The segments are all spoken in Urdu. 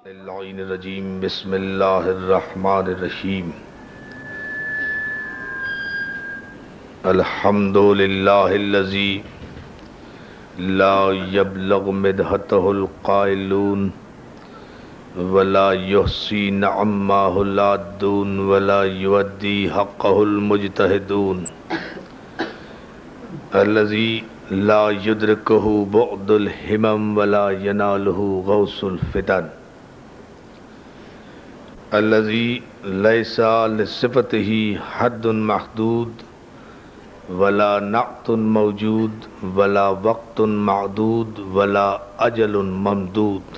اللعین الرجیم بسم اللہ الرحمن الرحیم الحمد للہ الذی لا یبلغ مدحتہ القائلون ولا یحصی نعمہ العادون ولا یؤدی حقہ المجتہدون الذی لا یدرکہ بعد الہمم ولا ینالہ غوث الفتن الذی لیس لصفتہ حد محدود ولا نعت موجود ولا وقت معدود ولا اجل ممدود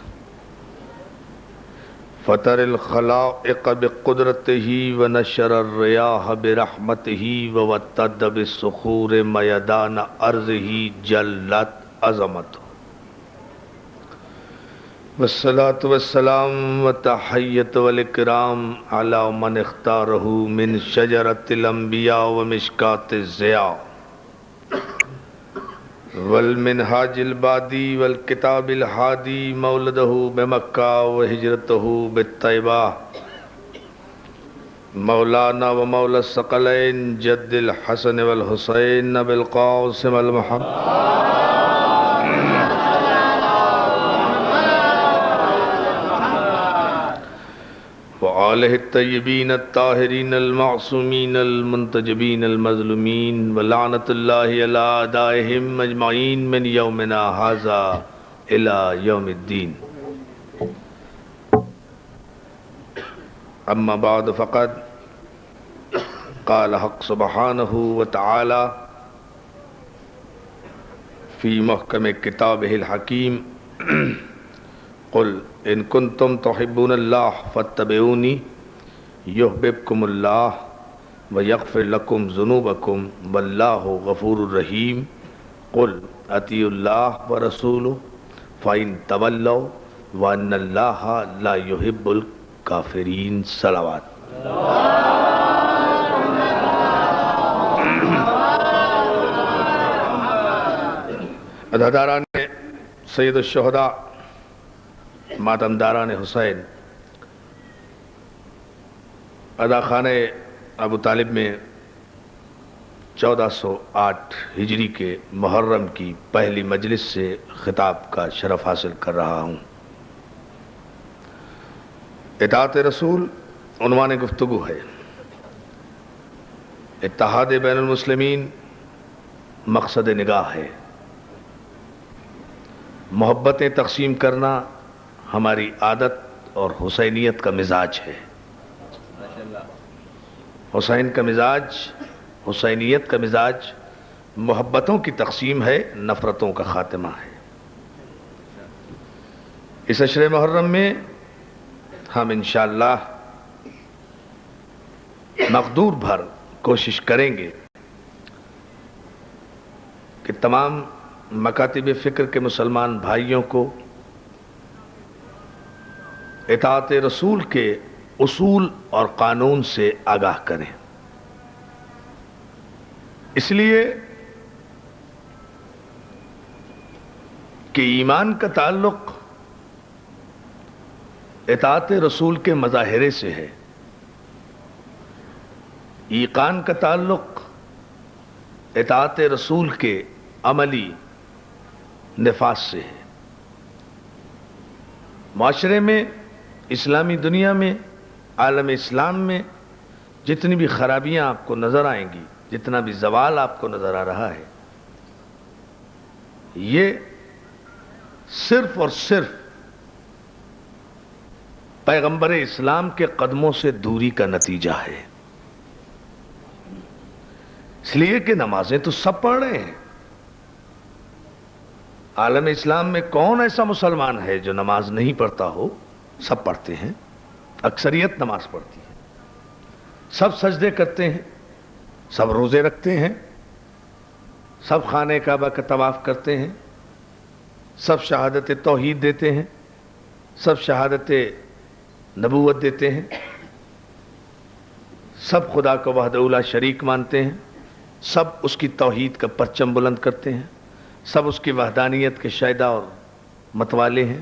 فطر الخلائق بقدرتہ ونشر الریاح برحمتہ ووتد بالصخور میدان ارضہ جلت عظمتہ والصلاة والسلام والتحیۃ والاکرام علی من اختارہ من شجرۃ الانبیاء ومشکاۃ الضیاء والمنہاج البادی والکتاب الہادی مولدہ بمکہ وہجرتہ بالطیبہ مولانا ومولا الثقلین جد الحسن والحسین بالقاسم المحمد وآلہ الطیبین الطاہرین المعصومین المنتجبین المظلومین ولعنت اللہ علی اعدائہم اجمعین من یومنا ھذا الی یوم الدین اما بعد فقد قال حق سبحانہ وتعالی فی محکم کتابہ الحکیم قل ان کنتم تحبون اللہ فاتبعونی یحببکم اللہ ویغفر لکم ذنوبکم واللہ غفور الرحیم قل اطیعوا اللہ ورسولہ فإن تولوا وأن اللہ لا يحب الکافرین صلوات اداداران سید الشہداء ماتمداران حسین ادا خانہ ابو طالب میں 1408 ہجری کے محرم کی پہلی مجلس سے خطاب کا شرف حاصل کر رہا ہوں۔ اطاعت رسول عنوان گفتگو ہے، اتحاد بین المسلمین مقصد نگاہ ہے، محبتیں تقسیم کرنا ہماری عادت اور حسینیت کا مزاج ہے۔ حسین کا مزاج، حسینیت کا مزاج محبتوں کی تقسیم ہے، نفرتوں کا خاتمہ ہے۔ اس عشر محرم میں ہم انشاءاللہ مقدور بھر کوشش کریں گے کہ تمام مکاتب فکر کے مسلمان بھائیوں کو اطاعت رسول کے اصول اور قانون سے آگاہ کریں۔ اس لیے کہ ایمان کا تعلق اطاعت رسول کے مظاہرے سے ہے، ایقان کا تعلق اطاعت رسول کے عملی نفاذ سے ہے۔ معاشرے میں، اسلامی دنیا میں، عالم اسلام میں جتنی بھی خرابیاں آپ کو نظر آئیں گی، جتنا بھی زوال آپ کو نظر آ رہا ہے، یہ صرف اور صرف پیغمبر اسلام کے قدموں سے دوری کا نتیجہ ہے۔ اس لیے کہ نمازیں تو سب پڑھ رہے ہیں۔ عالم اسلام میں کون ایسا مسلمان ہے جو نماز نہیں پڑھتا ہو؟ سب پڑھتے ہیں، اکثریت نماز پڑھتی ہے، سب سجدے کرتے ہیں، سب روزے رکھتے ہیں، سب خانہ کعبہ کا طواف کرتے ہیں، سب شہادت توحید دیتے ہیں، سب شہادت نبوت دیتے ہیں، سب خدا کو وحدہ لا شریک مانتے ہیں، سب اس کی توحید کا پرچم بلند کرتے ہیں، سب اس کی وحدانیت کے شائدہ اور متوالے ہیں،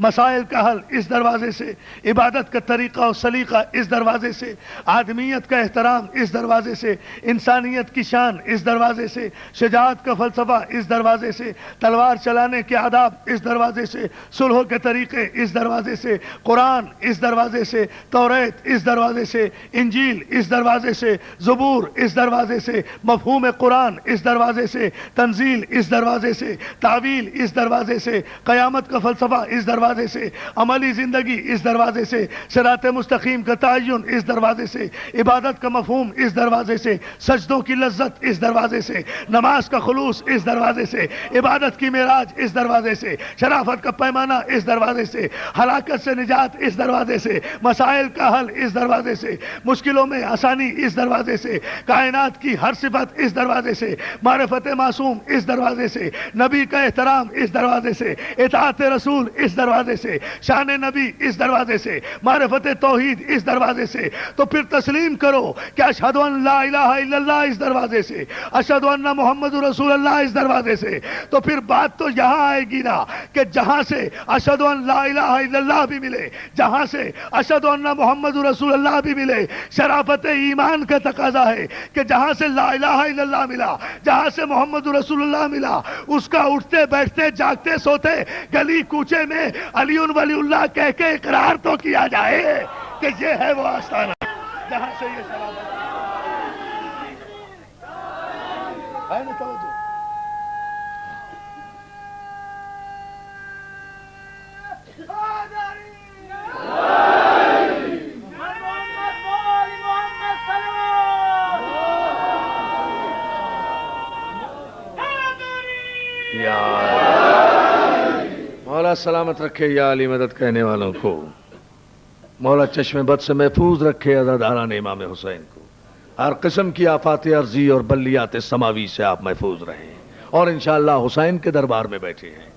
مسائل کا حل اس دروازے سے، عبادت کا طریقہ اور سلیقہ اس دروازے سے، آدمیت کا احترام اس دروازے سے، انسانیت کی شان اس دروازے سے، شجاعت کا فلسفہ اس دروازے سے، تلوار چلانے کے آداب اس دروازے سے، صلح کے طریقے اس دروازے سے، قرآن اس دروازے سے، توریت اس دروازے سے، انجیل اس دروازے سے، زبور اس دروازے سے، مفہوم قرآن اس دروازے سے، تنزیل اس دروازے سے، تعویل اس دروازے سے، قیامت کا فلسفہ اس دروازے سے، عملی زندگی اس دروازے سے، صراط مستقیم کا تعین اس دروازے سے، عبادت کا مفہوم اس دروازے سے، سجدوں کی لذت اس دروازے سے، نماز کا خلوص اس دروازے سے، عبادت کی معراج اس دروازے سے، شرافت کا پیمانہ اس دروازے سے، ہلاکت سے نجات اس دروازے سے، مسائل کا حل اس دروازے سے، مشکلوں میں آسانی اس دروازے سے، کائنات کی ہر صفت اس دروازے سے، معرفت معصوم اس دروازے سے، نبی کا احترام اس دروازے سے، اطاعت رسول اس دروازے سے، شان نبی اس دروازے سے، معرفت توحید اس دروازے سے، تو پھر تسلیم کرو کہ اشہد ان لا الہ الا اللہ اس دروازے سے، اشہد ان محمد رسول اللہ اس دروازے سے، تو پھر بات تو یہاں آئے گی نا کہ جہاں سے اشہد ان لا الہ الا اللہ بھی ملے، جہاں سے اشہد ان محمد رسول اللہ بھی ملے، شرافت ایمان کا تقاضا ہے کہ جہاں سے لا الہ الا اللہ ملا، جہاں سے محمد رسول اللہ ملا، اس کا اٹھتے بیٹھتے جاگتے سوتے گلی کوچے میں علی ولی اللہ کہہ کے اقرار تو کیا جائے کہ یہ ہے وہ آستانہ جہاں سے یہ شرافت ہے نا توجہ۔ مولا سلامت رکھے یا علی مدد کہنے والوں کو، مولا چشم بد سے محفوظ رکھے عزاداران امام حسین کو، ہر قسم کی آفات عرضی اور بلیات سماوی سے آپ محفوظ رہیں، اور انشاءاللہ حسین کے دربار میں بیٹھے ہیں۔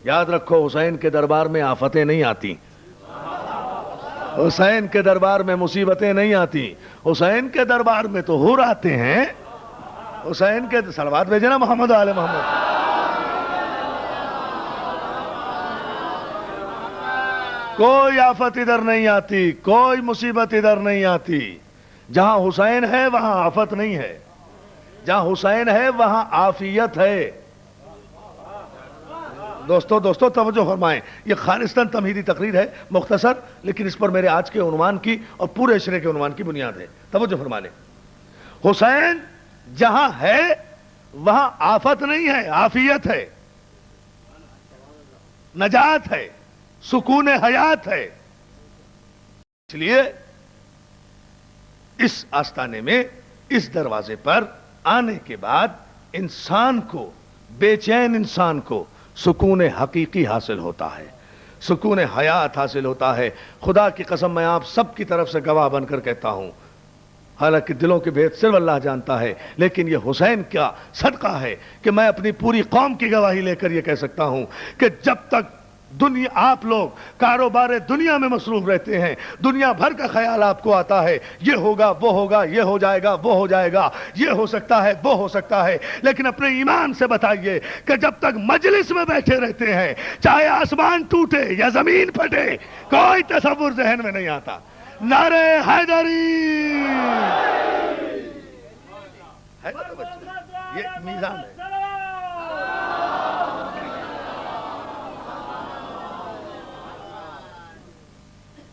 یاد رکھو حسین کے دربار میں آفتیں نہیں آتی، حسین کے دربار میں مصیبتیں نہیں آتی، حسین کے دربار میں تو حور آتے ہیں۔ حسین کے صلوات بھیجے نا محمد و آل محمد۔ کوئی آفت ادھر نہیں آتی، کوئی مصیبت ادھر نہیں آتی۔ جہاں حسین ہے وہاں آفت نہیں ہے، جہاں حسین ہے وہاں عافیت ہے۔ دوستو توجہ فرمائیں، یہ خالصتاً تمہیدی تقریر ہے، مختصر، لیکن اس پر میرے آج کے عنوان کی اور پورے عشرے کے عنوان کی بنیاد ہے۔ توجہ فرما لیں، حسین جہاں ہے وہاں آفت نہیں ہے، عافیت ہے، نجات ہے، سکون حیات ہے۔ اس لیے اس آستانے میں، اس دروازے پر آنے کے بعد انسان کو، بے چین انسان کو سکون حقیقی حاصل ہوتا ہے، سکون حیات حاصل ہوتا ہے۔ خدا کی قسم میں آپ سب کی طرف سے گواہ بن کر کہتا ہوں، حالانکہ دلوں کے بھید صرف اللہ جانتا ہے، لیکن یہ حسین کا صدقہ ہے کہ میں اپنی پوری قوم کی گواہی لے کر یہ کہہ سکتا ہوں کہ جب تک دنیا آپ لوگ کاروبار دنیا میں مصروف رہتے ہیں، دنیا بھر کا خیال آپ کو آتا ہے، یہ ہوگا وہ ہوگا، یہ ہو جائے گا وہ ہو جائے گا، یہ ہو سکتا ہے وہ ہو سکتا ہے، لیکن اپنے ایمان سے بتائیے کہ جب تک مجلس میں بیٹھے رہتے ہیں، چاہے آسمان ٹوٹے یا زمین پھٹے، کوئی تصور ذہن میں نہیں آتا۔ نعرہ حیدری، یہ میزان ہے۔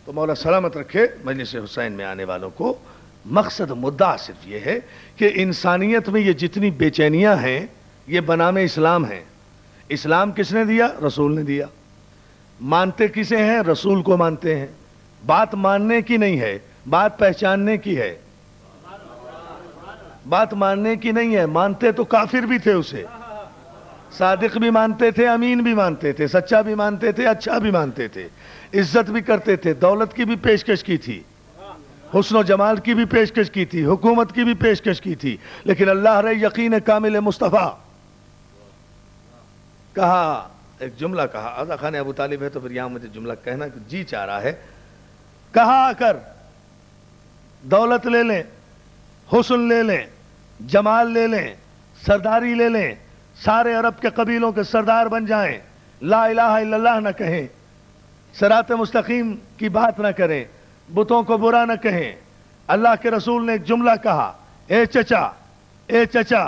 تو مولا سلامت رکھے مجلس حسین میں آنے والوں کو، مقصد مدعا صرف یہ ہے کہ انسانیت میں یہ جتنی بے چینیاں ہیں یہ بنام اسلام ہیں۔ اسلام کس نے دیا؟ رسول نے دیا۔ مانتے کسے ہیں؟ رسول کو مانتے ہیں۔ بات ماننے کی نہیں ہے، بات پہچاننے کی ہے، بات ماننے کی نہیں ہے۔ مانتے تو کافر بھی تھے اسے، صادق بھی مانتے تھے، امین بھی مانتے تھے، سچا بھی مانتے تھے، اچھا بھی مانتے تھے، عزت بھی کرتے تھے، دولت کی بھی پیشکش کی تھی، حسن و جمال کی بھی پیشکش کی تھی، حکومت کی بھی پیشکش کی تھی، لیکن اللہ رے یقین کامل مصطفیٰ کہا، ایک جملہ کہا، آزا خان ابو طالب ہے تو پھر یہاں مجھے جملہ کہنا جی چاہ رہا ہے، کہا آ کر دولت لے لیں، حسن لے لیں، جمال لے لیں، سرداری لے لیں، سارے عرب کے قبیلوں کے سردار بن جائیں، لا الہ الا اللہ نہ کہیں، صراط مستقیم کی بات نہ کریں، بتوں کو برا نہ کہیں. اللہ کے رسول نے ایک جملہ کہا، اے چچا، اے چچا.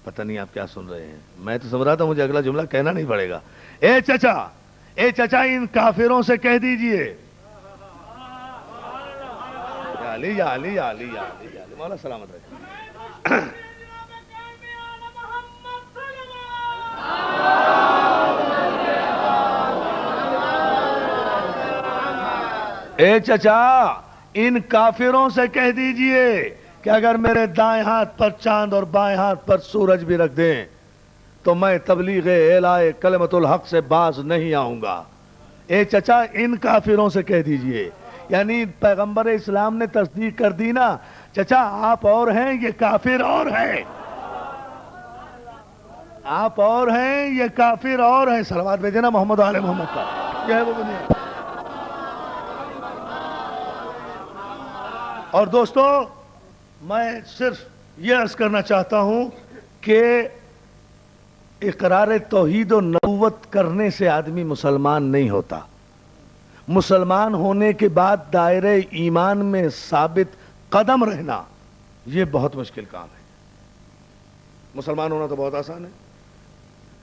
پتہ نہیں آپ کیا سن رہے ہیں، میں تو سمجھ رہا تھا مجھے اگلا جملہ کہنا نہیں پڑے گا. اے چچا، اے چچا ان کافروں سے کہہ دیجئے. یا علی یا علی یا علی یا علی یا علی، مولا سلامت رکھے. اے چچا ان کافروں سے کہہ دیجئے کہ اگر میرے دائیں ہاتھ پر چاند اور بائیں ہاتھ پر سورج بھی رکھ دیں تو میں تبلیغ اعلائے کلمت الحق سے باز نہیں آؤں گا. اے چچا ان کافروں سے کہہ دیجئے، یعنی پیغمبر اسلام نے تصدیق کر دی نا، چچا آپ اور ہیں، یہ کافر اور ہیں. آپ اور ہیں، یہ کافر اور ہیں. صلوات بھیجے نا محمد آل محمد کا. یہ ہے وہ بنیاد. اور دوستو میں صرف یہ عرض کرنا چاہتا ہوں کہ اقرار توحید و نبوت کرنے سے آدمی مسلمان نہیں ہوتا. مسلمان ہونے کے بعد دائرہ ایمان میں ثابت قدم رہنا یہ بہت مشکل کام ہے. مسلمان ہونا تو بہت آسان ہے.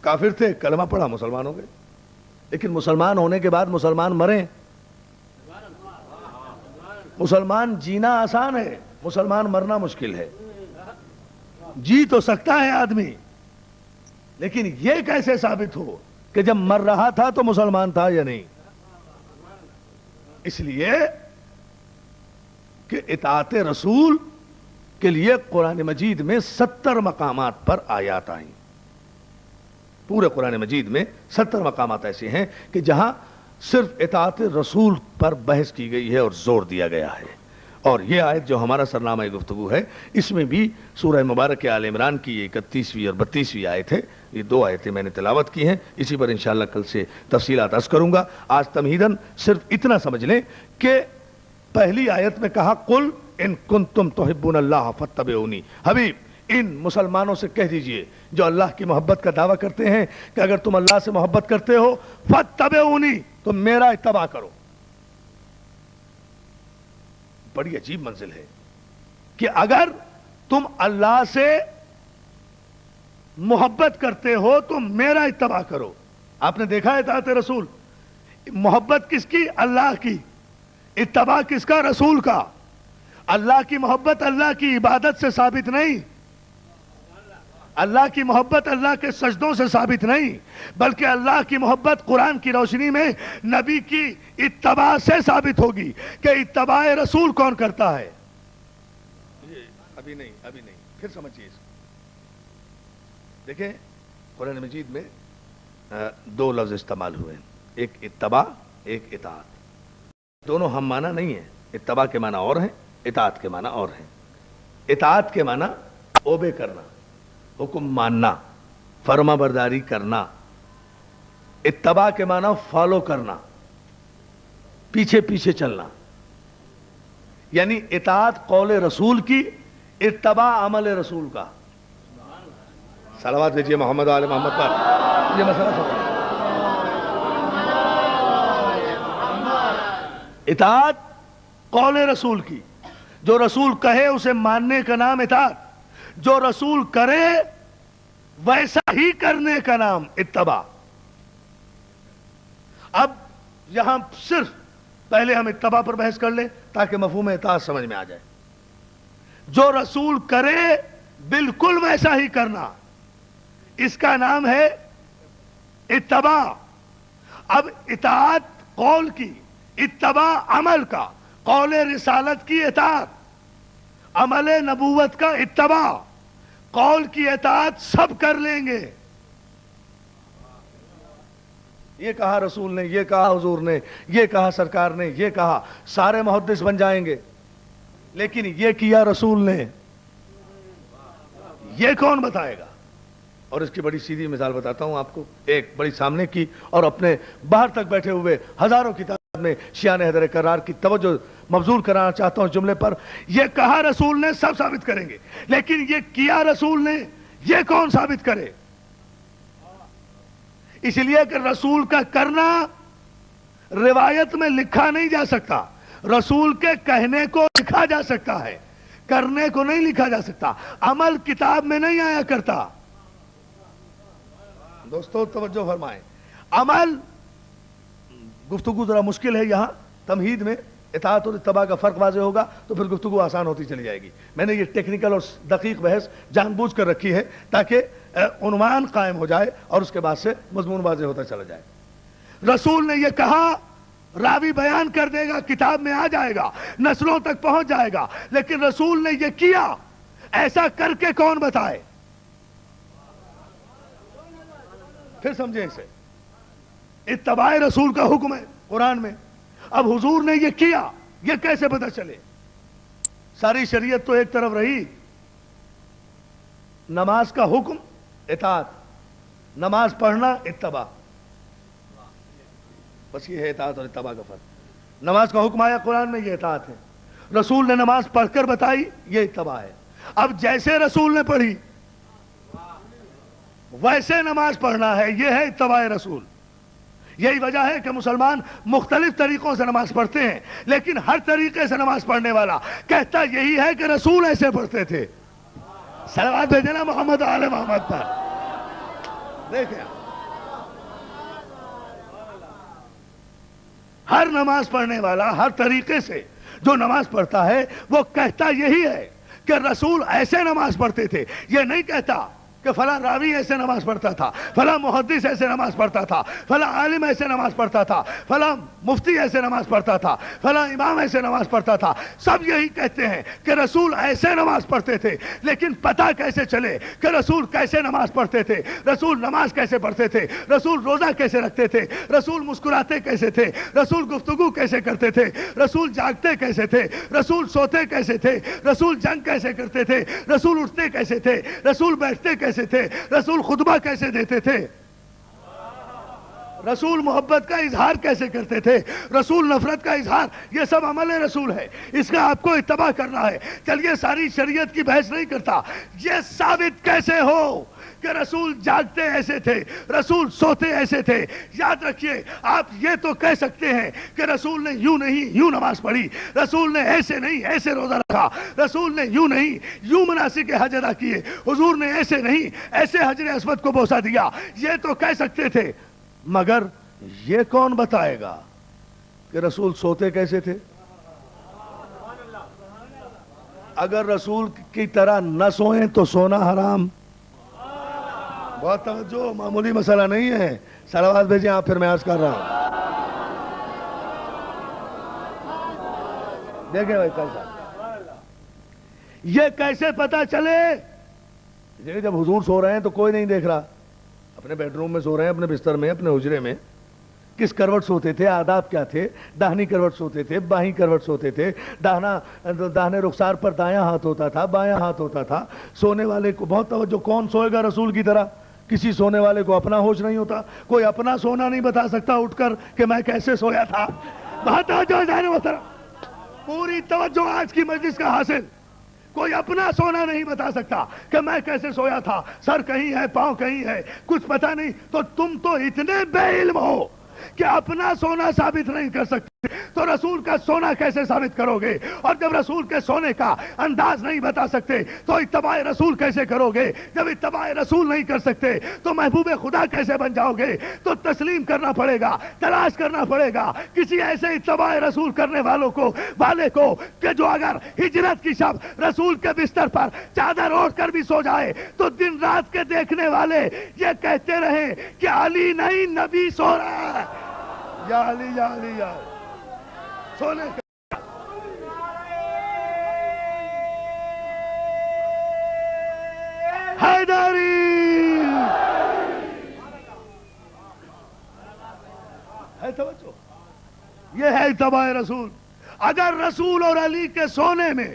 کافر تھے، کلمہ پڑھا، مسلمان ہو گئے. لیکن مسلمان ہونے کے بعد مسلمان مریں. مسلمان جینا آسان ہے، مسلمان مرنا مشکل ہے. جی تو سکتا ہے آدمی، لیکن یہ کیسے ثابت ہو کہ جب مر رہا تھا تو مسلمان تھا یا نہیں؟ اس لیے کہ اطاعت رسول کے لیے قرآن مجید میں 70 مقامات پر آیات آئیں. پورے قرآن مجید میں 70 مقامات ایسے ہیں کہ جہاں صرف اطاعت رسول پر بحث کی گئی ہے اور زور دیا گیا ہے. اور یہ آیت جو ہمارا سرنامہ گفتگو ہے، اس میں بھی سورہ مبارک آل عمران کی 31ویں اور 32ویں آیت ہے. یہ 2 آیتیں میں نے تلاوت کی ہیں، اسی پر انشاءاللہ کل سے تفصیلات عرض کروں گا. آج تمہیداً صرف اتنا سمجھ لیں کہ پہلی آیت میں کہا قل ان کنتم تحبون اللہ فاتبعونی. حبیب ان مسلمانوں سے کہہ دیجئے جو اللہ کی محبت کا دعویٰ کرتے ہیں کہ اگر تم اللہ سے محبت کرتے ہو فاتبعونی، تم میرا اتباع کرو. بڑی عجیب منزل ہے کہ اگر تم اللہ سے محبت کرتے ہو تو میرا اتباع کرو. آپ نے دیکھا ہے اطاعت رسول، محبت کس کی؟ اللہ کی. اتباع کس کا؟ رسول کا. اللہ کی محبت اللہ کی عبادت سے ثابت نہیں، اللہ کی محبت اللہ کے سجدوں سے ثابت نہیں، بلکہ اللہ کی محبت قرآن کی روشنی میں نبی کی اتباع سے ثابت ہوگی کہ اتباع رسول کون کرتا ہے. ابھی نہیں پھر سمجھیے اس کو. دیکھیں قرآن مجید میں 2 لفظ استعمال ہوئے ہیں، ایک اتباع، ایک اطاعت. دونوں ہم معنی نہیں ہیں. اتباع کے معنی اور ہیں، اطاعت کے معنی اور ہیں. اطاعت کے معنی اوبے کرنا، حکم ماننا، فرما برداری کرنا. اتباع کے معنی فالو کرنا، پیچھے پیچھے چلنا. یعنی اطاعت قول رسول کی، اتباع عمل رسول کا. صلوات بھیجیے محمد آل محمد پر. یہ مسئلہ سمجھ. اطاعت قول رسول کی، جو رسول کہے اسے ماننے کا نام اطاعت، جو رسول کرے ویسا ہی کرنے کا نام اتباع. اب یہاں صرف پہلے ہم اتباع پر بحث کر لیں تاکہ مفہوم اطاعت سمجھ میں آ جائے. جو رسول کرے بالکل ویسا ہی کرنا، اس کا نام ہے اتباع. اب اطاعت قول کی، اتباع عمل کا. قول رسالت کی اطاعت، عمل نبوت کا اتباع. قول کی اطاعت سب کر لیں گے. یہ کہا رسول نے، یہ کہا حضور نے، یہ کہا سرکار نے، یہ کہا، سارے محدث بن جائیں گے. لیکن یہ کیا رسول نے، یہ کون بتائے گا؟ اور اس کی بڑی سیدھی مثال بتاتا ہوں آپ کو، ایک بڑی سامنے کی اور اپنے باہر تک بیٹھے ہوئے ہزاروں کی تعداد میں شیعان حیدر کرار کی توجہ مبذول کرانا چاہتا ہوں جملے پر. یہ کہا رسول نے سب ثابت کریں گے، لیکن یہ کیا رسول نے، یہ کون ثابت کرے؟ اس لیے کہ رسول کا کرنا روایت میں لکھا نہیں جا سکتا، رسول کے کہنے کو لکھا جا سکتا ہے، کرنے کو نہیں لکھا جا سکتا، عمل کتاب میں نہیں آیا کرتا۔ دوستو توجہ فرمائیں، عمل، گفتگو ذرا مشکل ہے یہاں تمہید میں، اطاعت اور اتباع کا فرق واضح ہوگا تو پھر گفتگو آسان ہوتی چلی جائے گی۔ میں نے یہ ٹیکنیکل اور دقیق بحث جان بوجھ کر رکھی ہے تاکہ عنوان قائم ہو جائے اور اس کے بعد سے مضمون واضح ہوتا چلا جائے۔ رسول نے یہ کہا، راوی بیان کر دے گا، کتاب میں آ جائے گا، نسلوں تک پہنچ جائے گا، لیکن رسول نے یہ کیا، ایسا کر کے کون بتائے؟ پھر سمجھیں اسے، اتباع رسول کا حکم ہے قرآن میں، اب حضور نے یہ کیا، یہ کیسے پتہ چلے؟ ساری شریعت تو ایک طرف رہی، نماز کا حکم اطاعت، نماز پڑھنا اتباع، بس یہ ہے اطاعت اور اتباع کا فرق۔ نماز کا حکم آیا قرآن میں، یہ اطاعت ہے، رسول نے نماز پڑھ کر بتائی، یہ اتباع ہے۔ اب جیسے رسول نے پڑھی ویسے نماز پڑھنا ہے، یہ ہے اتباع رسول۔ یہی وجہ ہے کہ مسلمان مختلف طریقوں سے نماز پڑھتے ہیں، لیکن ہر طریقے سے نماز پڑھنے والا کہتا یہی ہے کہ رسول ایسے پڑھتے تھے۔ صلوات بھیجنا محمد آل محمد پر۔ دیکھیں، ہر نماز پڑھنے والا ہر طریقے سے جو نماز پڑھتا ہے وہ کہتا یہی ہے کہ رسول ایسے نماز پڑھتے تھے، یہ نہیں کہتا کہ فلاں راوی ایسے نماز پڑھتا تھا، فلاں محدث ایسے نماز پڑھتا تھا، فلاں عالم ایسے نماز پڑھتا تھا، فلاں مفتی ایسے نماز پڑھتا تھا، فلاں امام ایسے نماز پڑھتا تھا۔ سب یہی کہتے ہیں کہ رسول ایسے نماز پڑھتے تھے، لیکن پتہ کیسے چلے کہ رسول کیسے نماز پڑھتے تھے، رسول نماز کیسے پڑھتے تھے، رسول روزہ کیسے رکھتے تھے، رسول مسکراتے کیسے تھے، رسول گفتگو کیسے کرتے تھے، رسول جاگتے کیسے تھے، رسول سوتے کیسے تھے، رسول جنگ کیسے کرتے تھے، رسول اٹھتے کیسے تھے، رسول بیٹھتے کیسے تھے، رسول خطبہ کیسے دیتے تھے، رسول محبت کا اظہار کیسے کرتے تھے، رسول نفرت کا اظہار، یہ سب عمل رسول ہے، اس کا آپ کو اتباع کرنا ہے۔ چلیے ساری شریعت کی بحث نہیں کرتا، یہ ثابت کیسے ہو کہ رسول جاگتے ایسے تھے، رسول سوتے ایسے تھے؟ یاد رکھیے، آپ یہ تو کہہ سکتے ہیں کہ رسول نے یوں نہیں یوں نماز پڑھی، رسول نے ایسے نہیں ایسے روزہ رکھا، رسول نے یوں نہیں یوں مناسک حج ادا کیے، حضور نے ایسے نہیں ایسے حجر اسود کو بوسہ دیا، یہ تو کہہ سکتے تھے، مگر یہ کون بتائے گا کہ رسول سوتے کیسے تھے؟ اگر رسول کی طرح نہ سوئیں تو سونا حرام۔ بہت توجہ، معمولی مسئلہ نہیں ہے، صلوات بھیجیں آپ، پھر میں عرض کر رہا ہوں۔ دیکھیں بھائی کیسا، یہ کیسے پتا چلے؟ جب حضور سو رہے ہیں تو کوئی نہیں دیکھ رہا، اپنے بیڈ روم میں سو رہے ہیں، اپنے بستر میں، اپنے حجرے میں، کس کروٹ سوتے تھے، آداب کیا تھے، داہنی کروٹ سوتے تھے، بائیں کروٹ سوتے تھے، داہنے رخسار پر دایاں ہاتھ ہوتا تھا، بایاں ہاتھ ہوتا تھا، سونے والے کو بہت توجہ، کون سوئے گا رسول کی طرح؟ کسی سونے والے کو اپنا ہوش نہیں ہوتا، کوئی اپنا سونا نہیں بتا سکتا اٹھ کر کہ میں کیسے سویا تھا۔ بہت توجہ، پوری توجہ آج کی مجلس کا حاصل، کوئی اپنا سونا نہیں بتا سکتا کہ میں کیسے سویا تھا، سر کہیں ہے، پاؤں کہیں ہے، کچھ پتہ نہیں، تو تم تو اتنے بے علم ہو کہ اپنا سونا ثابت نہیں کر سکتے تو رسول کا سونا کیسے ثابت کرو گے؟ اور جب رسول کے سونے کا انداز نہیں بتا سکتے تو اتباع رسول کیسے کرو گے؟ جب اتباع رسول نہیں کر سکتے تو محبوب خدا کیسے بن جاؤ گے؟ تو تسلیم کرنا پڑے گا، تلاش کرنا پڑے گا کسی ایسے اتباع رسول کرنے والے کو کہ جو اگر ہجرت کی شب رسول کے بستر پر چادر اوڑھ کر بھی سو جائے تو دن رات کے دیکھنے والے یہ کہتے رہے کہ علی نہیں، نبی سو رہا ہے، یا علی یا علی یا علی۔ سونے کا حیدری ہے، توجہ، یہ ہے اتباع رسول۔ اگر رسول اور علی کے سونے میں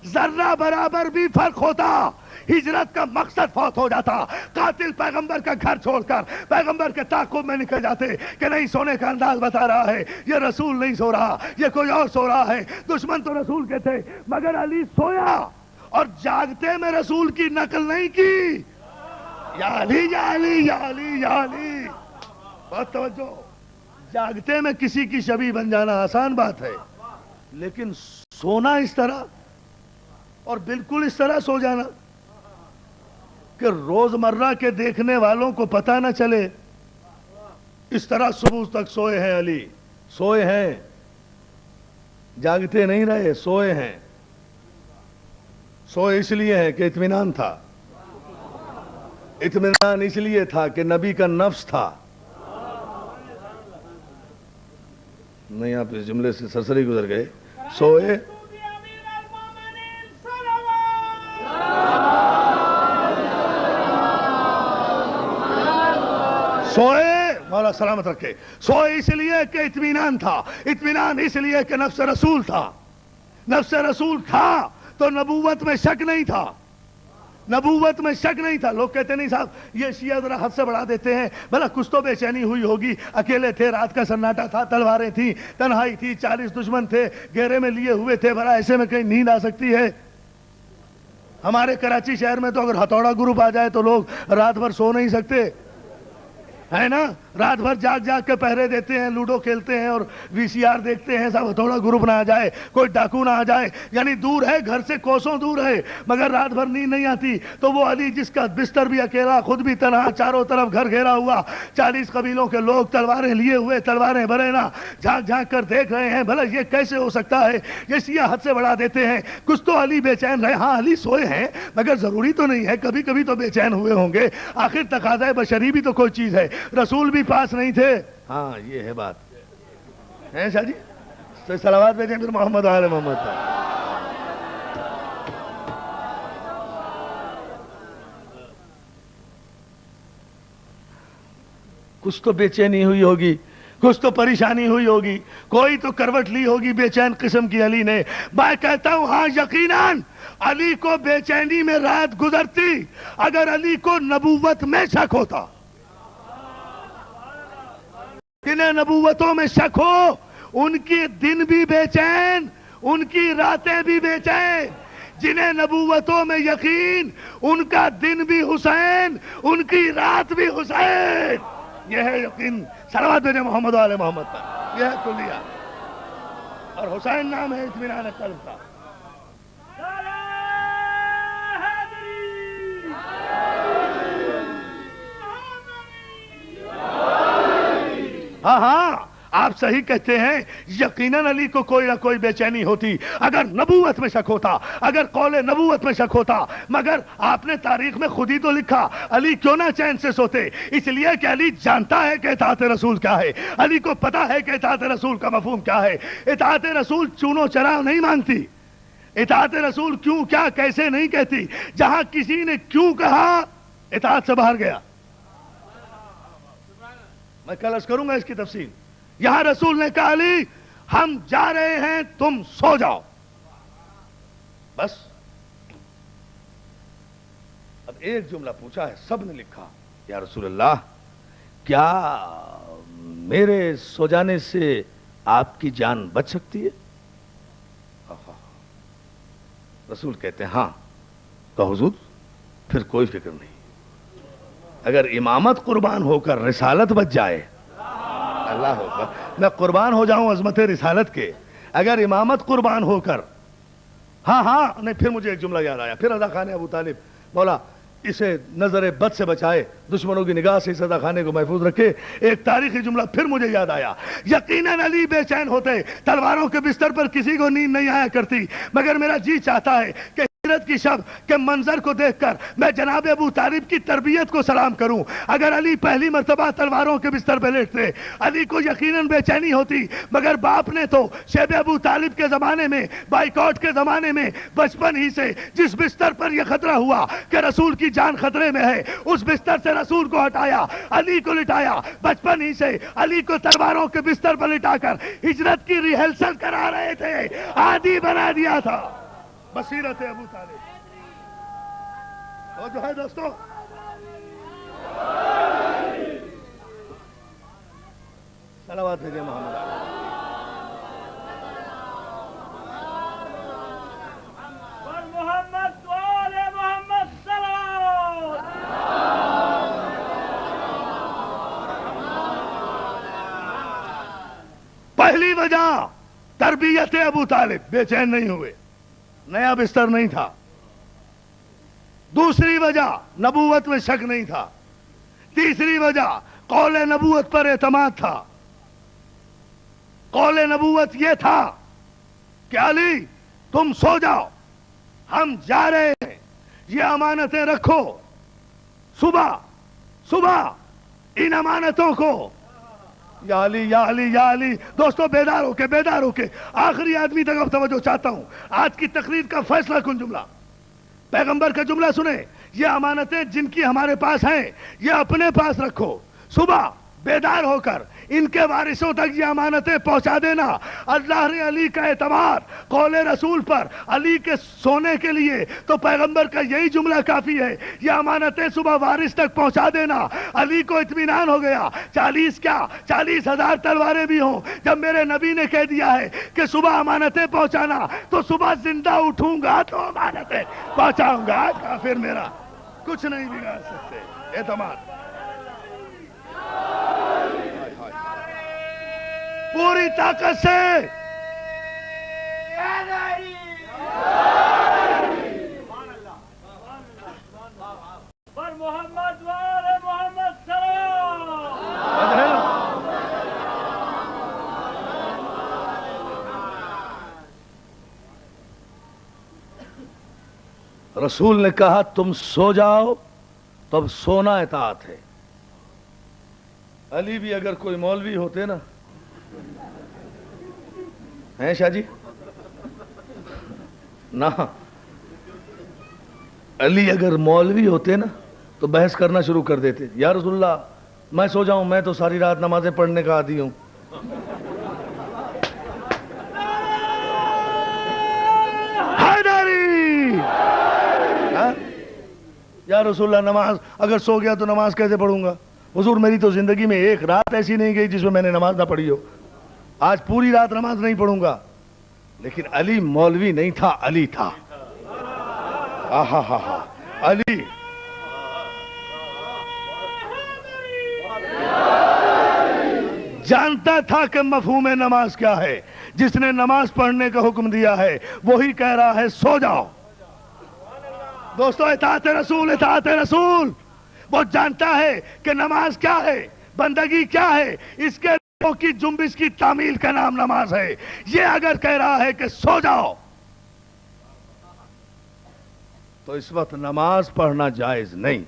ذرہ برابر بھی فرق ہوتا، ہجرت کا مقصد فوت ہو جاتا، قاتل پیغمبر کا گھر چھوڑ کر پیغمبر کے تعاقب میں نکل جاتے کہ نہیں، سونے کا انداز بتا رہا ہے، یہ رسول نہیں سو رہا، یہ کوئی اور سو رہا ہے۔ دشمن تو رسول کے تھے، مگر علی سویا اور جاگتے میں رسول کی نقل نہیں کی، یا علی یا علی یا علی یا علی۔ بہت توجہ. جاگتے میں کسی کی شبیہ بن جانا آسان بات ہے، لیکن سونا اس طرح اور بالکل اس طرح سو جانا کہ روزمرہ کے دیکھنے والوں کو پتہ نہ چلے. اس طرح صبح تک سوئے ہیں علی، سوئے ہیں، جاگتے نہیں رہے، سوئے ہیں. سوئے اس لیے ہیں کہ اطمینان تھا، اطمینان اس لیے تھا کہ نبی کا نفس تھا. نہیں، آپ اس جملے سے سرسری گزر گئے. سوئے سوئے مولا سلامت رکھے، سوئے اس لیے کہ اطمینان تھا، اطمینان اس لیے کہ نفس رسول تھا. نفس رسول تھا تو نبوت میں شک نہیں تھا، نبوت میں شک نہیں تھا. لوگ کہتے نہیں صاحب یہ شیعہ ذرا حد سے بڑھا دیتے ہیں، بھلا کچھ تو بے چینی ہوئی ہوگی. اکیلے تھے، رات کا سناٹا تھا، تلواریں تھیں، تنہائی تھی، 40 دشمن تھے گھیرے میں لیے ہوئے تھے. بھلا ایسے میں کہیں نیند آ سکتی ہے؟ ہمارے کراچی شہر میں تو اگر ہتھوڑا گروپ آ جائے تو لوگ رات بھر سو نہیں سکتے، ہے نا. رات بھر جاگ جاگ کے پہرے دیتے ہیں، لوڈو کھیلتے ہیں اور وی سی آر دیکھتے ہیں. صاحب تھوڑا گروپ نہ آ جائے، کوئی ڈاکو نہ آ جائے. یعنی دور ہے، گھر سے کوسوں دور ہے، مگر رات بھر نیند نہیں آتی. تو وہ علی جس کا بستر بھی اکیلا، خود بھی تنہا، چاروں طرف گھر گھیرا ہوا، 40 قبیلوں کے لوگ تلواریں لیے ہوئے، تلواریں برینا جھانک جھانک کر دیکھ رہے ہیں. بھلا یہ کیسے ہو سکتا ہے؟ یہ شیعہ حد سے بڑھا دیتے ہیں. کچھ تو علی بے چین رہے. ہاں علی سوئے ہیں، مگر ضروری تو نہیں ہے، کبھی کبھی تو بے چین ہوئے ہوں گے. آخر تقاضۂ بشری بھی تو کوئی چیز ہے. رسول بھی پاس نہیں تھے. ہاں یہ ہے بات ہے شاہ جی. تو صلوات بھیجیں پھر محمد و آل محمد پر. کچھ تو بے چینی ہوئی ہوگی، کچھ تو پریشانی ہوئی ہوگی، کوئی تو کروٹ لی ہوگی بے چین قسم کی علی نے. میں کہتا ہوں ہاں یقیناً علی کو بے چینی میں رات گزرتی اگر علی کو نبوت میں شک ہوتا. جنہیں نبوتوں میں شک ہو ان کی دن بھی بے چین، ان کی راتیں بھی بے چین. جنہیں نبوتوں میں یقین، ان کا دن بھی حسین، ان کی رات بھی حسین. یہ ہے یقین. صلوات بھیجیں محمد و آل محمد پر. یہ ہے کلیہ. اور حسین نام ہے اطمینان قلب کا. ہاں ہاں آپ صحیح کہتے ہیں. یقیناً علی کو کوئی نہ کوئی بے چینی ہوتی اگر نبوت میں شک ہوتا، اگر قول نبوت میں شک ہوتا. مگر آپ نے تاریخ میں خود ہی تو لکھا علی کیوں نہ چین سے سوتے. اس لیے کہ علی جانتا ہے کہ اطاعت رسول کیا ہے. علی کو پتا ہے کہ اطاعت رسول کا مفہوم کیا ہے. اطاعت رسول چونو چراغ نہیں مانگتی. اطاعت رسول کیوں کیا کیسے نہیں کہتی. جہاں کسی نے کیوں کہا اطاعت سے باہر گیا. میں کل عرض کروں گا اس کی تفصیل. یہاں رسول نے کہا علی ہم جا رہے ہیں، تم سو جاؤ بس. اب ایک جملہ پوچھا ہے، سب نے لکھا یا رسول اللہ کیا میرے سو جانے سے آپ کی جان بچ سکتی ہے؟ رسول کہتے ہیں ہاں. تو حضور پھر کوئی فکر نہیں. اگر امامت قربان ہو کر رسالت بچ جائے، اللہ اکبر، میں قربان ہو جاؤں عظمت رسالت کے، اگر امامت قربان ہو کر. ہاں ہاں نہیں، پھر مجھے ایک جملہ یاد آیا. پھر رضا خان ابو طالب مولا اسے نظر بد سے بچائے، دشمنوں کی نگاہ سے اس رضا خانے کو محفوظ رکھے. ایک تاریخی جملہ پھر مجھے یاد آیا. یقیناً علی بے چین ہوتے، تلواروں کے بستر پر کسی کو نیند نہیں آیا کرتی، مگر میرا جی چاہتا ہے کہ ہجرت کی شب کے منظر کو دیکھ کر میں جناب ابو طالب کی تربیت کو سلام کروں. اگر علی پہلی مرتبہ تلواروں کے بستر پہ لیٹتے، علی کو یقیناً بے چینی ہوتی. مگر باپ نے تو شیب ابو طالب کے زمانے میں، بائیکاٹ کے زمانے میں، بچپن ہی سے جس بستر پر یہ خطرہ ہوا کہ رسول کی جان خطرے میں ہے، اس بستر سے رسول کو ہٹایا، علی کو لٹایا. بچپن ہی سے علی کو تلواروں کے بستر پر لٹا کر ہجرت کی ریہرسل کرا رہے تھے، عادی بنا دیا تھا. بصیرت ابو طالب. اور جو ہے دوستو صلوات بھیجیں محمد علی. پہلی وجہ تربیت ابو طالب، بے چین نہیں ہوئے، نیا بستر نہیں تھا۔ دوسری وجہ نبوت میں شک نہیں تھا۔ تیسری وجہ قول نبوت پر اعتماد تھا۔ قول نبوت یہ تھا کہ علی تم سو جاؤ، ہم جا رہے ہیں، یہ امانتیں رکھو، صبح ان امانتوں کو، یا علی یا علی یا علی۔ دوستو بیدار ہو کے آخری آدمی تک اب توجہ چاہتا ہوں، آج کی تقریر کا فیصلہ کن جملہ، پیغمبر کا جملہ سنیں، یہ امانتیں جن کی ہمارے پاس ہیں یہ اپنے پاس رکھو، صبح بیدار ہو کر ان کے وارثوں تک یہ امانتیں پہنچا دینا۔ اللہ نے علی کا اعتبار قول رسول پر، علی کے سونے کے لیے تو پیغمبر کا یہی جملہ کافی ہے، یہ امانتیں صبح وارث تک پہنچا دینا۔ علی کو اطمینان ہو گیا، 40,000 تلواریں بھی ہوں، جب میرے نبی نے کہہ دیا ہے کہ صبح امانتیں پہنچانا تو صبح زندہ اٹھوں گا تو امانتیں پہنچاؤں گا، کافر میرا کچھ نہیں بگاڑ سکتے۔ اعتماد پوری طاقت سے محمد وآل محمد سلام۔ رسول نے کہا تم سو جاؤ، تو اب سونا اطاعت ہے۔ علی بھی اگر کوئی مولوی ہوتے نا، ہیں شاہ جی نا، علی اگر مولوی ہوتے نا تو بحث کرنا شروع کر دیتے، یا رسول اللہ میں سو جاؤں، میں تو ساری رات نمازیں پڑھنے کا عادی ہوں۔ حیدری یا رسول اللہ نماز اگر سو گیا تو نماز کیسے پڑھوں گا؟ حضور میری تو زندگی میں ایک رات ایسی نہیں گئی جس میں نے نماز نہ پڑھی ہو، آج پوری رات نماز نہیں پڑھوں گا۔ لیکن علی مولوی نہیں تھا، علی تھا۔ علی جانتا تھا کہ مفہوم نماز کیا ہے، جس نے نماز پڑھنے کا حکم دیا ہے وہی کہہ رہا ہے سو جاؤ۔ دوستو اطاعت رسول، وہ جانتا ہے کہ نماز کیا ہے، بندگی کیا ہے، اس کے کی جنبش کی تعمیل کا نام نماز ہے۔ یہ اگر کہہ رہا ہے کہ سو جاؤ تو اس وقت نماز پڑھنا جائز نہیں۔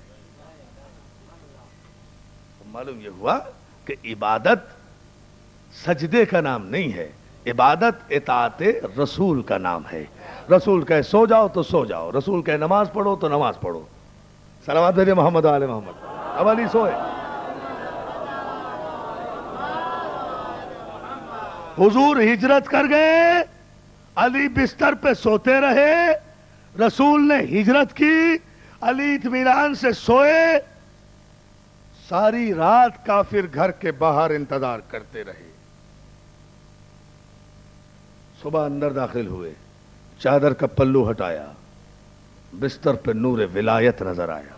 معلوم یہ ہوا کہ عبادت سجدے کا نام نہیں ہے، عبادت اطاعت رسول کا نام ہے۔ رسول کہے سو جاؤ تو سو جاؤ، رسول کہے نماز پڑھو تو نماز پڑھو۔ صلوات بھیجے محمد و آل محمد۔ اب علی سوئے، حضور ہجرت کر گئے، علی بستر پہ سوتے رہے، رسول نے ہجرت کی، علی اطمینان سے سوئے، ساری رات کافر گھر کے باہر انتظار کرتے رہے۔ صبح اندر داخل ہوئے، چادر کا پلو ہٹایا، بستر پہ نور ولایت نظر آیا۔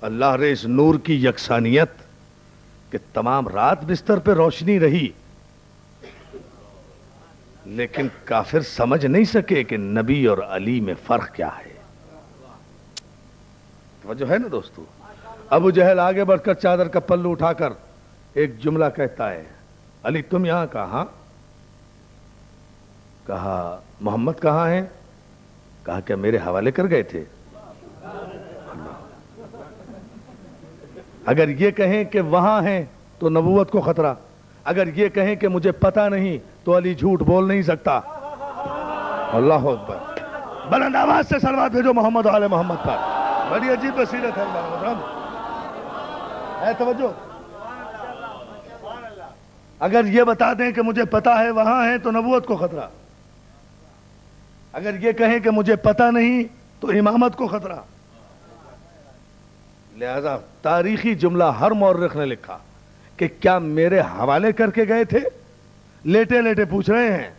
اللہ نے اس نور کی یکسانیت کہ تمام رات بستر پہ روشنی رہی، لیکن کافر سمجھ نہیں سکے کہ نبی اور علی میں فرق کیا ہے۔ توجہ ہے نا دوستو؟ ابو جہل آگے بڑھ کر چادر کا پلو اٹھا کر ایک جملہ کہتا ہے، علی تم یہاں کہاں؟ کہا محمد کہاں ہیں؟ کہا کیا میرے حوالے کر گئے تھے؟ اگر یہ کہیں کہ وہاں ہیں تو نبوت کو خطرہ، اگر یہ کہیں کہ مجھے پتہ نہیں تو علی جھوٹ بول نہیں سکتا۔ اللہ اکبر، بلند آواز سے صلوات بھیجو محمد و آل محمد پر۔ بڑی عجیب بصیرت ہے ہے توجہ۔ اگر یہ بتا دیں کہ مجھے پتہ ہے وہاں ہیں تو نبوت کو خطرہ، اگر یہ کہیں کہ مجھے پتہ نہیں تو امامت کو خطرہ۔ لہذا تاریخی جملہ ہر مورخ نے لکھا کہ کیا میرے حوالے کر کے گئے تھے؟ لیٹے لیٹے پوچھ رہے ہیں،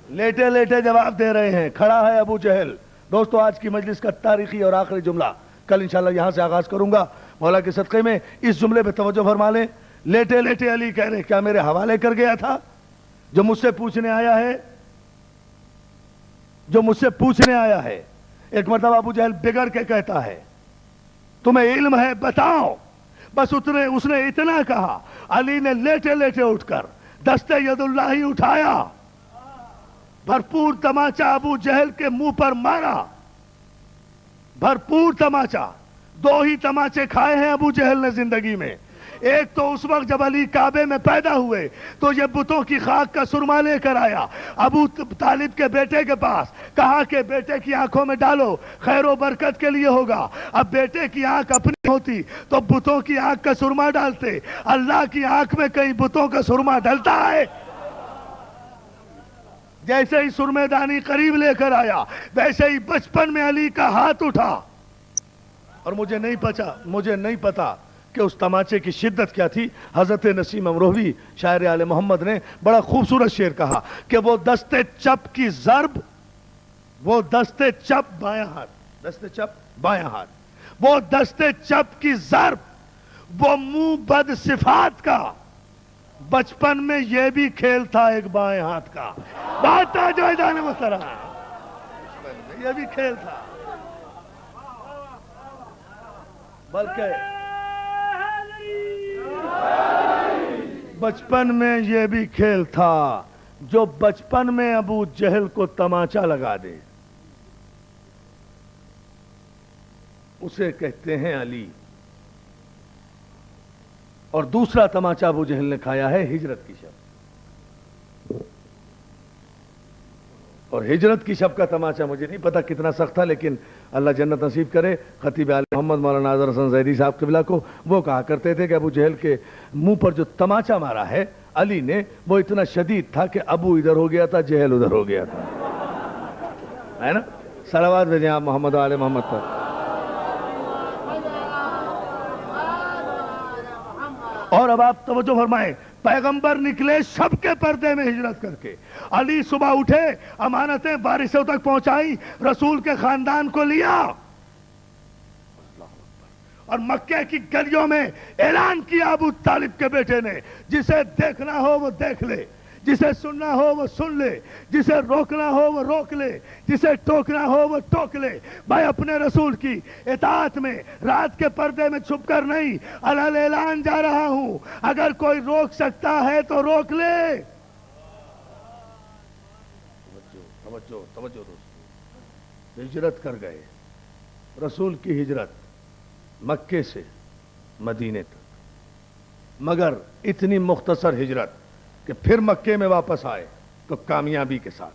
لیٹے لیٹے جواب دے رہے ہیں، کھڑا ہے ابو جہل۔ دوستو آج کی مجلس کا تاریخی اور آخری جملہ، کل انشاءاللہ یہاں سے آغاز کروں گا، مولا کے صدقے میں اس جملے پہ توجہ فرما لیں۔ لیٹے لیٹے علی کہہ رہے کیا میرے حوالے کر گیا تھا؟ جو مجھ سے پوچھنے آیا ہے، جو مجھ سے پوچھنے آیا ہے. ایک مرتبہ ابو جہل بگڑ کے کہتا ہے تمہیں علم ہے بتاؤ. بس اس نے اتنا کہا، علی نے لیٹے لیٹے اٹھ کر دست ید اللہ ہی اٹھایا، بھرپور تماچا ابو جہل کے منہ پر مارا. بھرپور تماچا. 2 ہی تماچے کھائے ہیں ابو جہل نے زندگی میں. ایک تو اس وقت جب علی کعبے میں پیدا ہوئے تو یہ بتوں کی خاک کا سرما لے کر آیا ابو طالب کے بیٹے کے پاس، کہا کہ بیٹے کی آنکھوں میں ڈالو، خیر و برکت کے لیے ہوگا. اب بیٹے کی آنکھ اپنی ہوتی تو بتوں کی آنکھ کا سرما ڈالتے. اللہ کی آنکھ میں کئی بتوں کا سرما ڈلتا ہے؟ جیسے ہی سرمے دانی قریب لے کر آیا ویسے ہی بچپن میں علی کا ہاتھ اٹھا. اور مجھے نہیں پتا کہ اس تماچے کی شدت کیا تھی. حضرت نسیم امروہوی شاعر آل محمد نے بڑا خوبصورت شعر کہا کہ وہ دست چپ کی ضرب، وہ دست چپ بایاں ہاتھ، دست چپ بایاں ہاتھ، وہ دست چپ کی ضرب، وہ منہ بد صفات کا. بچپن میں یہ بھی کھیل تھا ایک بائیں ہاتھ کا. بات تاجدان محترم، بچپن میں یہ بھی کھیل تھا. بلکہ بچپن میں یہ بھی کھیل تھا، جو بچپن میں ابو جہل کو تماچا لگا دے اسے کہتے ہیں علی. اور دوسرا تماچا ابو جہل نے کھایا ہے ہجرت کی شب. اور ہجرت کی شب کا تماچا مجھے نہیں پتا کتنا سخت تھا، لیکن اللہ جنت نصیب کرے خطیب آل محمد مولانا ناظر حسن زیدی صاحب قبلہ کو، وہ کہا کرتے تھے کہ ابو جہل کے منہ پر جو تماچا مارا ہے علی نے وہ اتنا شدید تھا کہ ابو ادھر ہو گیا تھا، جہل ادھر ہو گیا تھا. ہے نا؟ صلوات بھیجیں آپ محمد و آل محمد پر. اور اب آپ توجہ فرمائیں، پیغمبر نکلے شب کے پردے میں ہجرت کر کے. علی صبح اٹھے، امانتیں بارشوں تک پہنچائی، رسول کے خاندان کو لیا اور مکے کی گلیوں میں اعلان کیا ابو طالب کے بیٹے نے، جسے دیکھنا ہو وہ دیکھ لے، جسے سننا ہو وہ سن لے، جسے روکنا ہو وہ روک لے، جسے ٹوکنا ہو وہ ٹوک لے. میں اپنے رسول کی اطاعت میں رات کے پردے میں چھپ کر نہیں، الل اعلان جا رہا ہوں. اگر کوئی روک سکتا ہے تو روک لے. توجہ دوستو، ہجرت کر گئے. رسول کی ہجرت مکے سے مدینے تک، مگر اتنی مختصر ہجرت کہ پھر مکے میں واپس آئے تو کامیابی کے ساتھ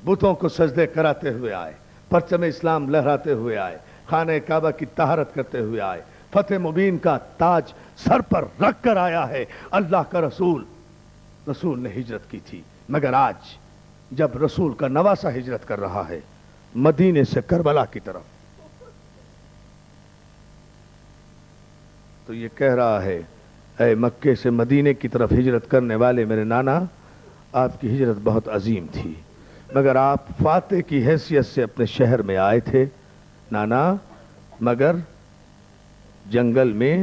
بتوں کو سجدے کراتے ہوئے آئے، پرچم اسلام لہراتے ہوئے آئے، خانہ کعبہ کی طہارت کرتے ہوئے آئے، فتح مبین کا تاج سر پر رکھ کر آیا ہے اللہ کا رسول. رسول نے ہجرت کی تھی، مگر آج جب رسول کا نواسا ہجرت کر رہا ہے مدینے سے کربلا کی طرف، تو یہ کہہ رہا ہے اے مکے سے مدینے کی طرف ہجرت کرنے والے میرے نانا، آپ کی ہجرت بہت عظیم تھی، مگر آپ فاتح کی حیثیت سے اپنے شہر میں آئے تھے نانا، مگر جنگل میں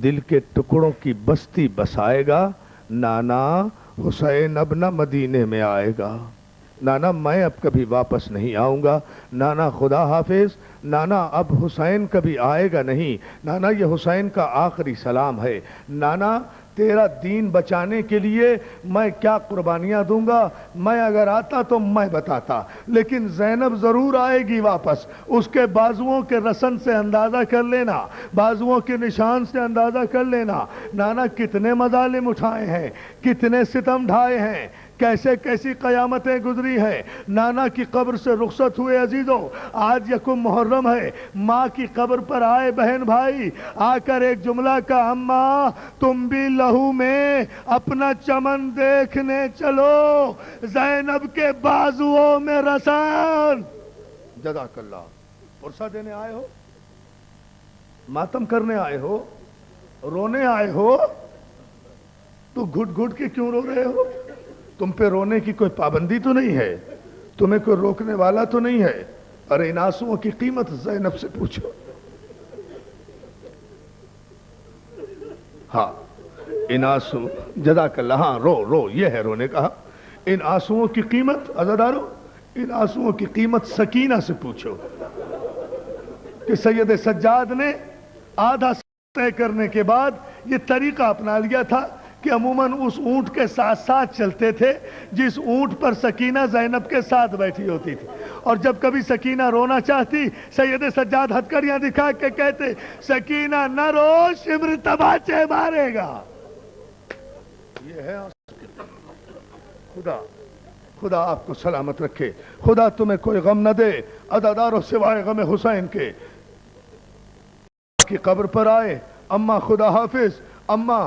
دل کے ٹکڑوں کی بستی بسائے گا نانا. حسین اب نہ مدینے میں آئے گا نانا، میں اب کبھی واپس نہیں آؤں گا نانا، خدا حافظ نانا، اب حسین کبھی آئے گا نہیں نانا، یہ حسین کا آخری سلام ہے نانا. تیرا دین بچانے کے لیے میں کیا قربانیاں دوں گا، میں اگر آتا تو میں بتاتا، لیکن زینب ضرور آئے گی واپس. اس کے بازوؤں کے رسن سے اندازہ کر لینا، بازوؤں کے نشان سے اندازہ کر لینا نانا کتنے مظالم اٹھائے ہیں، کتنے ستم ڈھائے ہیں، کیسے کیسی قیامتیں گزری ہیں. نانا کی قبر سے رخصت ہوئے عزیزوں، آج یکم محرم ہے، ماں کی قبر پر آئے بہن بھائی، آ کر ایک جملہ کا، اماں تم بھی لہو میں اپنا چمن دیکھنے چلو، زینب کے بازوؤں میں رسان. جزاک اللہ. پرسہ دینے آئے ہو، ماتم کرنے آئے ہو، رونے آئے ہو، تو گھٹ گھٹ کے کیوں رو رہے ہو؟ تم پہ رونے کی کوئی پابندی تو نہیں ہے، تمہیں کوئی روکنے والا تو نہیں ہے. ارے ان آنسوؤں کی قیمت زینب سے پوچھو. ہاں ان آنسو جزاک اللہ، ہاں رو یہ ہے رونے کا. ان آنسوؤں کی قیمت عزادارو، ان آنسوؤں کی قیمت سکینہ سے پوچھو کہ سید سجاد نے آدھا طے کرنے کے بعد یہ طریقہ اپنا لیا تھا کہ عموماً اس اونٹ کے ساتھ ساتھ چلتے تھے جس اونٹ پر سکینہ زینب کے ساتھ بیٹھی ہوتی تھی. اور جب کبھی سکینہ رونا چاہتی سید سجاد ہتھکڑیاں دکھا کے کہتے سکینہ نہ رو، شمر تباچے مارے گا. یہ ہے خدا آپ کو سلامت رکھے، خدا تمہیں کوئی غم نہ دے. عزاداروں سوائے غم حسین کے کی قبر پر آئے اماں خدا حافظ، اماں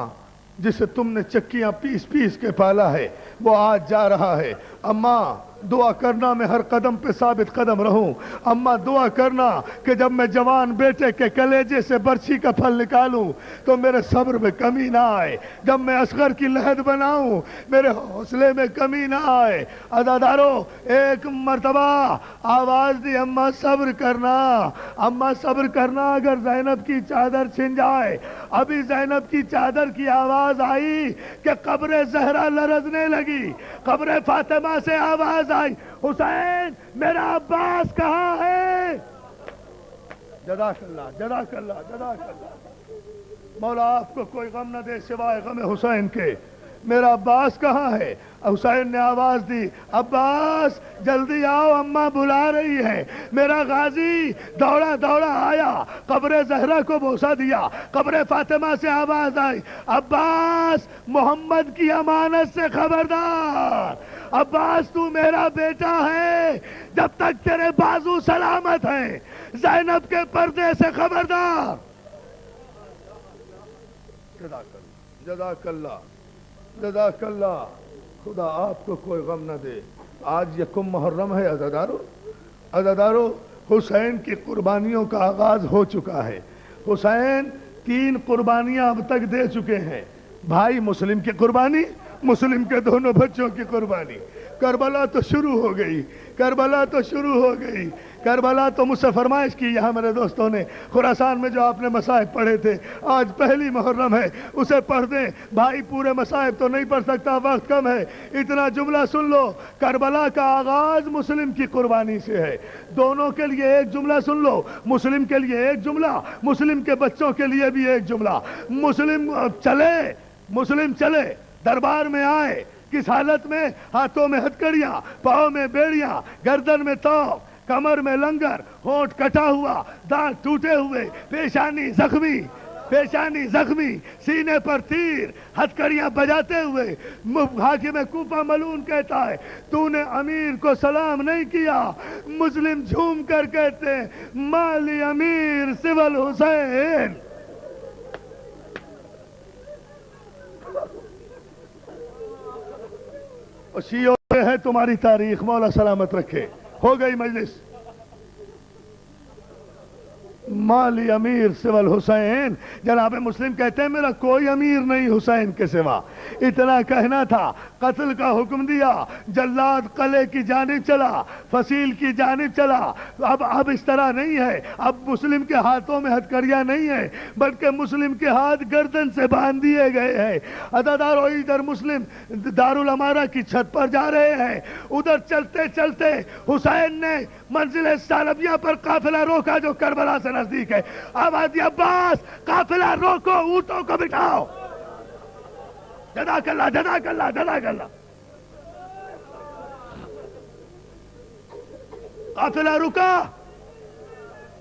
جسے تم نے چکیاں پیس پیس کے پالا ہے وہ آج جا رہا ہے. اماں دعا کرنا میں ہر قدم پہ ثابت قدم رہوں. اماں دعا کرنا کہ جب میں جوان بیٹے کے کلیجے سے برچھی کا پھل نکالوں تو میرے صبر میں کمی نہ آئے. جب میں اصغر کی لحد بناؤں میرے حوصلے میں کمی نہ آئے. عزادارو ایک مرتبہ آواز دی اماں صبر کرنا، اماں صبر کرنا. اگر زینب کی چادر چھن جائے. ابھی زینب کی چادر کی آواز آئی کہ قبر زہرا لرزنے لگی. قبر فاطمہ سے آواز آئی حسین میرا عباس کہاں ہے؟ جزاک اللہ جزاک اللہ جزاک اللہ. مولا آپ کو کوئی غم نہ دے سوائے غم حسین کے. میرا عباس کہاں ہے؟ حسین نے آواز دی عباس جلدی آؤ اماں بلا رہی ہے. میرا غازی دوڑا دوڑا آیا، قبر زہرا کو بوسہ دیا. قبر فاطمہ سے آواز آئی عباس محمد کی امانت سے خبردار. عباس تو میرا بیٹا ہے، جب تک تیرے بازو سلامت ہیں زینب کے پردے سے خبردار. جزاک اللہ جزاک اللہ. خدا آپ کو کوئی غم نہ دے. آج یکم محرم ہے عزادارو حسین کی قربانیوں کا آغاز ہو چکا ہے. حسین 3 قربانیاں اب تک دے چکے ہیں. بھائی مسلم کی قربانی، مسلم کے دونوں بچوں کی قربانی. کربلا تو شروع ہو گئی، کربلا تو شروع ہو گئی. کربلا تو مجھ سے فرمائش کی یہاں میرے دوستوں نے، خراسان میں جو آپ نے مصائب پڑھے تھے آج پہلی محرم ہے اسے پڑھ دیں. بھائی پورے مصائب تو نہیں پڑھ سکتا، وقت کم ہے، اتنا جملہ سن لو. کربلا کا آغاز مسلم کی قربانی سے ہے. دونوں کے لیے ایک جملہ سن لو، مسلم کے لیے ایک جملہ، مسلم کے بچوں کے لیے بھی ایک جملہ. مسلم چلے دربار میں آئے کس حالت میں؟ ہاتھوں میں ہتکڑیاں، پاؤں میں بیڑیاں، گردن میں توق، کمر میں لنگر، ہونٹ کٹا ہوا، دانت ٹوٹے ہوئے، پیشانی زخمی، سینے پر تیر، ہتکڑیاں بجاتے ہوئے. حاکم کوفہ ملعون کہتا ہے تو نے امیر کو سلام نہیں کیا. مسلم جھوم کر کہتے ہیں مالی امیر سوى الحسین. شیعوں پہ ہے تمہاری تاریخ، مولا سلامت رکھے. ہو گئی مجلس. مالی امیر سوى الحسین. جناب مسلم کہتے ہیں میرا کوئی امیر نہیں حسین کے سوا. اتنا کہنا تھا، قتل کا حکم دیا، جلاد قلعے کی جانب چلا، فصیل کی جانب چلا. اب اس طرح نہیں ہے. اب مسلم کے ہاتھوں میں ہتکڑیاں نہیں ہیں بلکہ مسلم کے ہاتھ گردن سے باندھ دیے گئے ہیں. عزادارو ادھر مسلم دارالامارہ کی چھت پر جا رہے ہیں، ادھر چلتے چلتے حسین نے منزل سالبیہ پر قافلہ روکا جو کربلا سے نزدیک ہے. آواز دی عباس قافلہ روکو، اونٹوں کو بٹھاؤ. جزاک اللہ جزاک اللہ جزاک اللہ. قافلہ رکا،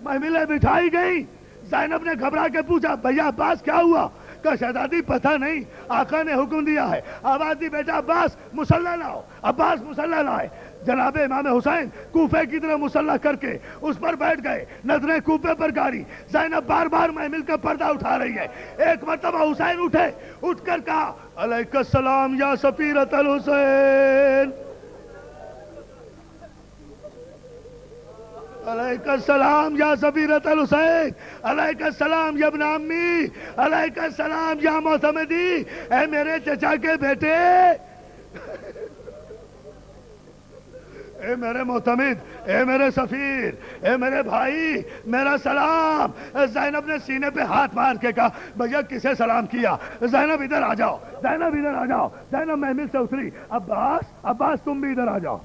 محملیں بٹھائی گئی. زینب نے گھبرا کے پوچھا بھیا عباس کیا ہوا؟ کہا شہزادی پتہ نہیں، آقا نے حکم دیا ہے. آواز دی بیٹا عباس مسلح لاؤ. عباس مسلح لائے. جناب امام حسین کوفے کی طرح مسلح کر کے اس پر بیٹھ گئے، نظریں کوفے پر گاری. زینب بار بار محمل کا پردہ اٹھا رہی ہے. ایک مرتبہ حسین اٹھے، اٹھ کر کہا علیک السلام یا سفیرۃ الحسین، علیک السلام یا سفیرۃ الحسین، علیک السلام یا ابن عمی، علیک السلام یا معتمدی. اے میرے چچا کے بیٹے، اے میرے معتمد، اے میرے سفیر، اے میرے بھائی، میرا سلام۔ زینب نے سینے پہ ہاتھ مار کے کہا بھیا کسے سلام کیا؟ زینب ادھر آ جاؤ، زینب ادھر آ جاؤ۔ زینب محمل سے اتری، عباس تم بھی ادھر آ جاؤ۔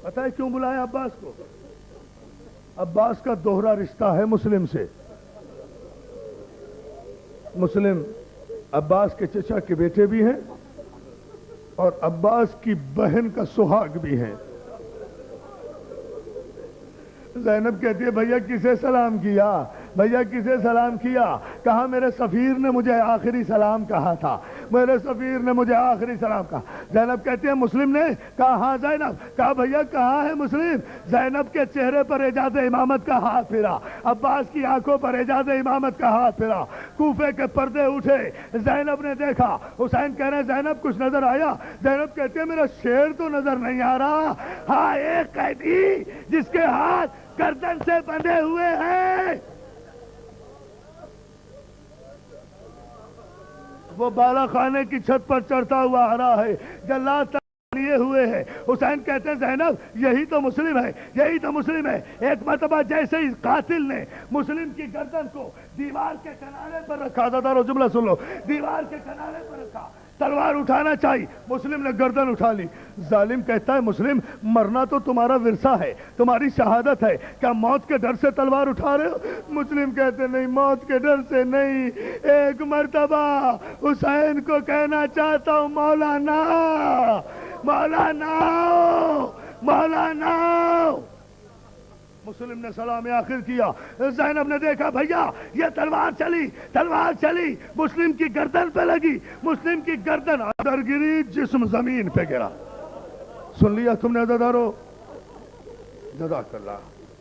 پتہ ہے کیوں بلایا عباس کو؟ عباس کا دوہرا رشتہ ہے مسلم سے۔ مسلم عباس کے چچا کے بیٹے بھی ہیں اور عباس کی بہن کا سہاگ بھی ہیں۔ زینب کہتی ہے بھیا کسے سلام کیا؟ بھیا کسے سلام کیا؟ کہا میرے سفیر نے مجھے آخری سلام کہا تھا، میرے سفیر نے مجھے آخری سلام کہا۔ زینب کہتی ہے مسلم نے؟ کہا ہاں زینب۔ کہا بھیا کہاں ہے مسلم؟ زینب کے چہرے پر اعجاز امامت کا ہاتھ پھرا، عباس کی آنکھوں پر اعجاز امامت کا ہاتھ پھرا، کوفے کے پردے اٹھے۔ زینب نے دیکھا، حسین کہہ رہے زینب کچھ نظر آیا؟ زینب کہتی ہے میرا شیر تو نظر نہیں آ رہا، ہاں ایک قیدی جس کے ہاتھ گردن سے بندھے ہوئے ہیں، وہ بالا خانے کی چھت پر چڑھتا ہوا آ رہا ہے، جلاد لیے ہوئے ہیں۔ حسین کہتے ہیں زینب یہی تو مسلم ہے، یہی تو مسلم ہے۔ ایک مرتبہ جیسے ہی قاتل نے مسلم کی گردن کو دیوار کے کنارے پر رکھا، دارو جملہ سن لو، دیوار کے کنارے پر رکھا، تلوار اٹھانا چاہیے، مسلم نے گردن اٹھا لی۔ ظالم کہتا ہے مسلم مرنا تو تمہارا ورثہ ہے، تمہاری شہادت ہے، کیا موت کے ڈر سے تلوار اٹھا رہے ہو؟ مسلم کہتے نہیں موت کے ڈر سے نہیں، ایک مرتبہ حسین کو کہنا چاہتا ہوں مولانا مولانا مولانا۔ مسلم نے سلام آخر کیا۔ زینب نے دیکھا بھیا یہ تلوار چلی، مسلم کی گردن پہ لگی، مسلم کی گردن ادھر گری، جسم زمین پہ گرا۔ سن لیا تم نے عزادارو؟ جزاک اللہ۔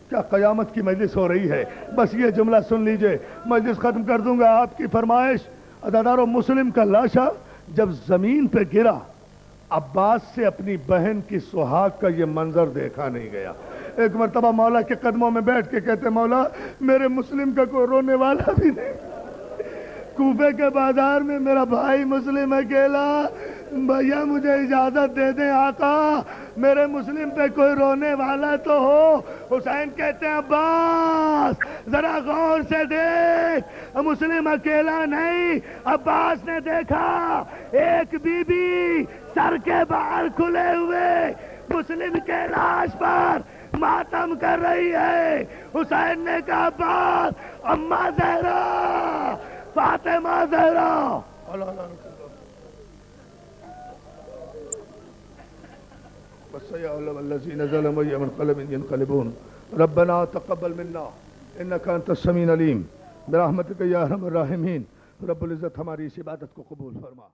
کیا قیامت کی مجلس ہو رہی ہے، بس یہ جملہ سن لیجئے، مجلس ختم کر دوں گا۔ آپ کی فرمائش عزادارو، مسلم کا لاشا جب زمین پہ گرا، عباس سے اپنی بہن کی سہاگ کا یہ منظر دیکھا نہیں گیا۔ ایک مرتبہ مولا کے قدموں میں بیٹھ کے کہتے مولا میرے مسلم کا کوئی رونے والا بھی نہیں، کوفے کے بازار میں میرا بھائی مسلم اکیلا، بھیا مجھے اجازت دے دیں آقا، میرے مسلم پہ کوئی رونے والا تو ہو۔ حسین کہتے ہیں عباس ذرا غور سے دیکھ، مسلم اکیلا نہیں۔ عباس نے دیکھا ایک بی بی سر کے بال کھلے ہوئے مسلم کے لاش پر ماتم کر رہی ہے۔ حسین نے کہا عباس اماں زہرا، فاطمہ زہرا، وسيعلم الذين ظلموا أي منقلب ينقلبون ربنا تقبل منا إنك أنت السميع العليم برحمتك يا أرحم الراحمين۔ رب العزت ہماری اس عبادت کو قبول فرما۔